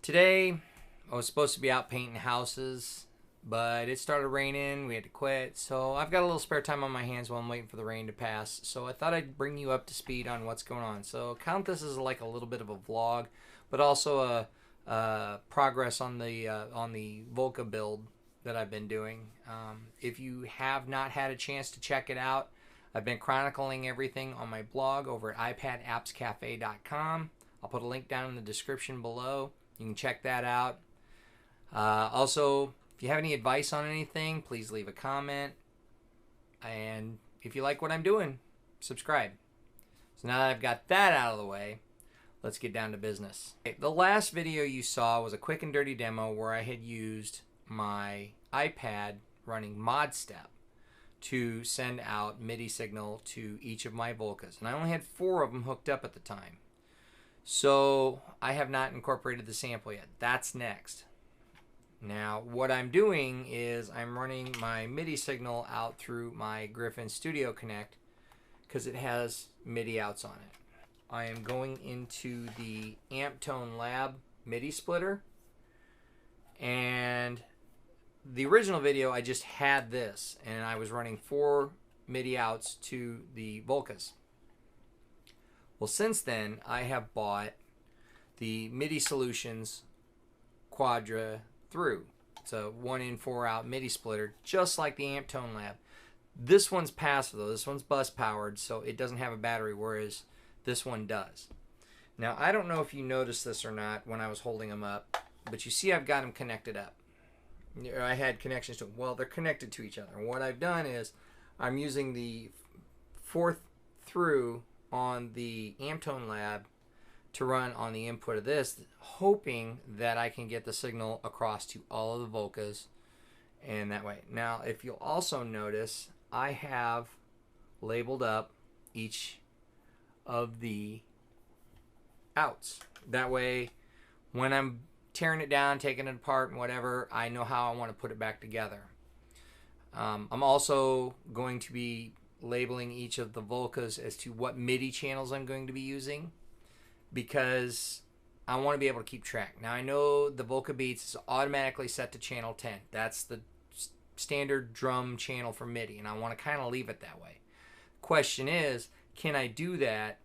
Today, I was supposed to be out painting houses, but it started raining. We had to quit. So I've got a little spare time on my hands while I'm waiting for the rain to pass. So I thought I'd bring you up to speed on what's going on. So count this as like a little bit of a vlog, but also a progress on the Volca build that I've been doing. If you have not had a chance to check it out, I've been chronicling everything on my blog over at ipadappscafe.com. I'll put a link down in the description below. You can check that out. Also, if you have any advice on anything, please leave a comment. And if you like what I'm doing, subscribe. So now that I've got that out of the way, let's get down to business. Okay, the last video you saw was a quick and dirty demo where I had used my iPad running ModStep to send out MIDI signal to each of my Volcas. And I only had 4 of them hooked up at the time. So I have not incorporated the sample yet. That's next. Now what I'm doing is I'm running my MIDI signal out through my Griffin Studio Connect because it has MIDI outs on it. I am going into the Amp Tone Lab MIDI splitter, and the original video I just had this and I was running 4 MIDI outs to the Volcas. Well, since then, I have bought the MIDI Solutions Quadra through. It's a 1-in 4-out MIDI splitter, just like the Amp Tone Lab. This one's passive though. This one's bus powered, so it doesn't have a battery, whereas this one does. Now, I don't know if you noticed this or not when I was holding them up, but you see I've got them connected up. I had connections to them. Well, they're connected to each other. And what I've done is I'm using the 4th through on the Amp Tone Lab to run on the input of this, hoping that I can get the signal across to all of the Volcas and that way. Now, if you'll also notice, I have labeled up each of the outs. That way, when I'm tearing it down, taking it apart and whatever, I know how I want to put it back together. I'm also going to be labeling each of the Volcas as to what MIDI channels I'm going to be using, because I want to be able to keep track. Now I know the Volca Beats is automatically set to channel 10. That's the standard drum channel for MIDI, and I want to kind of leave it that way. Question is, can I do that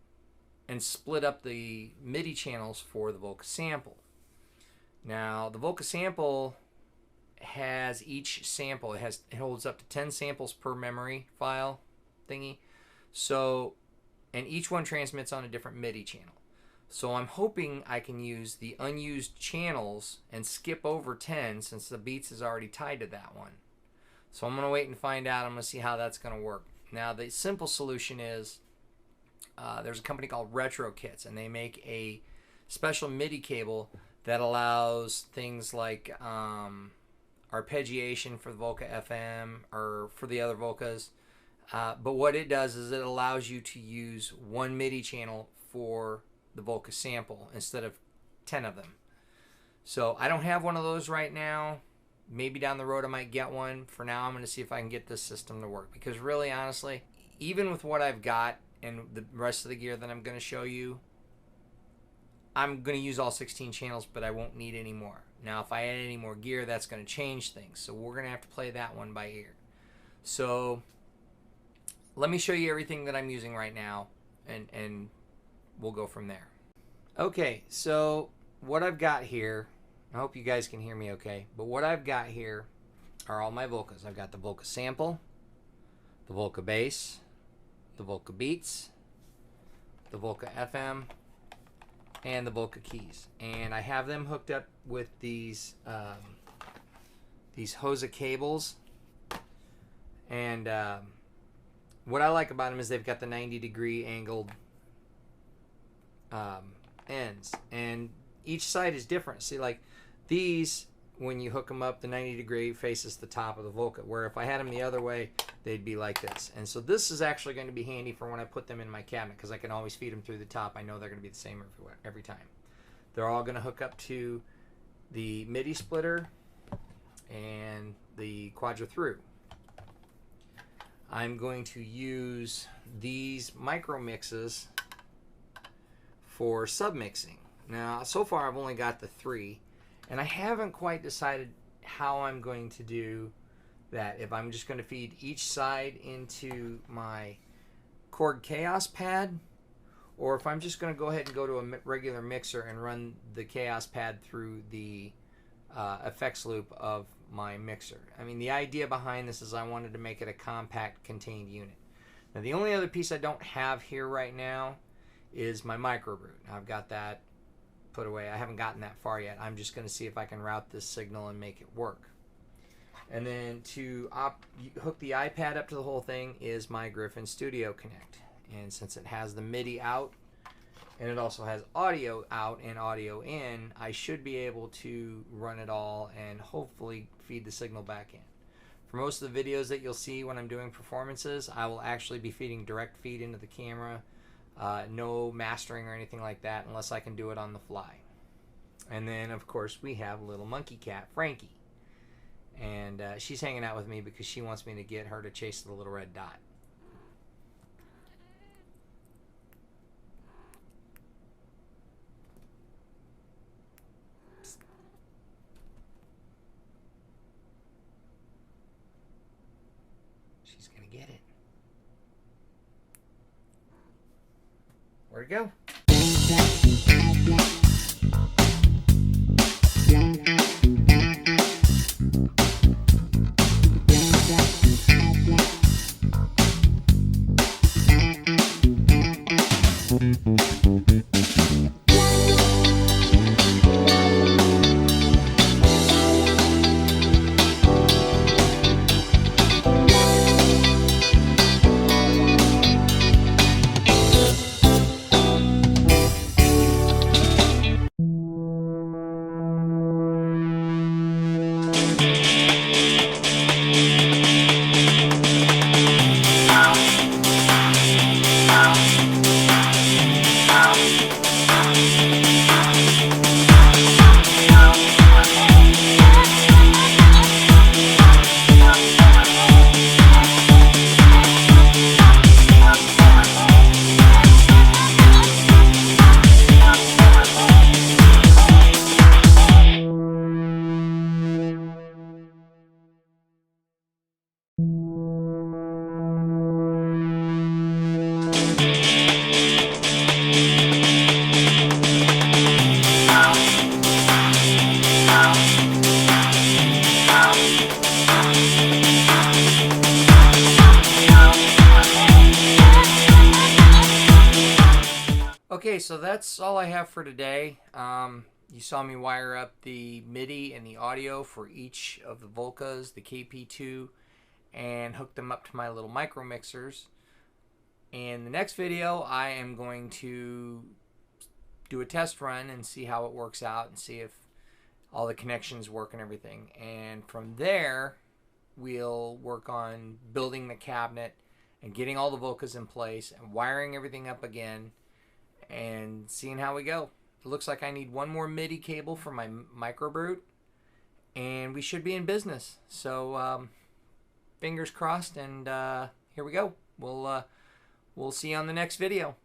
and split up the MIDI channels for the Volca sample? Now the Volca sample has each sample, it holds up to 10 samples per memory file thingy. So, and each one transmits on a different MIDI channel. So I'm hoping I can use the unused channels and skip over 10 since the Beats is already tied to that one. So I'm going to wait and find out. I'm going to see how that's going to work. Now the simple solution is there's a company called Retro Kits, and they make a special MIDI cable that allows things like arpeggiation for the Volca FM or for the other Volcas. But what it does is it allows you to use one MIDI channel for the Volca sample instead of 10 of them. So I don't have one of those right now. Maybe down the road I might get one. For now, I'm going to see if I can get this system to work. Because really, honestly, even with what I've got and the rest of the gear that I'm going to show you, I'm going to use all 16 channels, but I won't need any more. Now, if I add any more gear, that's going to change things. So we're going to have to play that one by ear. So let me show you everything that I'm using right now, and we'll go from there. Okay, so what I've got here, I hope you guys can hear me okay, but what I've got here are all my Volcas. I've got the Volca sample, the Volca bass, the Volca Beats, the Volca FM, and the Volca keys. And I have them hooked up with these Hosa cables. And what I like about them is they've got the 90-degree angled ends, and each side is different. See, like these, when you hook them up, the 90-degree faces the top of the Volca, where if I had them the other way, they'd be like this. And so this is actually going to be handy for when I put them in my cabinet, because I can always feed them through the top. I know they're going to be the same every time. They're all going to hook up to the MIDI splitter and the Quadra through. I'm going to use these micro mixes for submixing. Now, so far I've only got the 3, And I haven't quite decided how I'm going to do that. If I'm just going to feed each side into my Korg Chaos pad, or if I'm just going to go ahead and go to a regular mixer and run the Chaos pad through the effects loop of my mixer. I mean, the idea behind this is I wanted to make it a compact contained unit. Now, the only other piece I don't have here right now is my microbrute. I've got that put away. I haven't gotten that far yet. I'm just going to see if I can route this signal and make it work. And then to hook the iPad up to the whole thing is my Griffin Studio Connect. And since it has the MIDI out and it also has audio out and audio in, I should be able to run it all and hopefully feed the signal back in. For most of the videos that you'll see when I'm doing performances, I will actually be feeding direct feed into the camera. No mastering or anything like that unless I can do it on the fly. And then, of course, we have little monkey cat, Frankie. And she's hanging out with me because she wants me to get her to chase the little red dot. She's going to get it. Where'd it go? Okay, so that's all I have for today. You saw me wire up the MIDI and the audio for each of the Volcas, the KP2, and hook them up to my little micro mixers. In the next video, I am going to do a test run and see how it works out and see if all the connections work and everything. And from there, we'll work on building the cabinet and getting all the Volcas in place and wiring everything up again and seeing how we go. It looks like I need one more MIDI cable for my microbrute, and we should be in business. So fingers crossed, and here we go. We'll see you on the next video.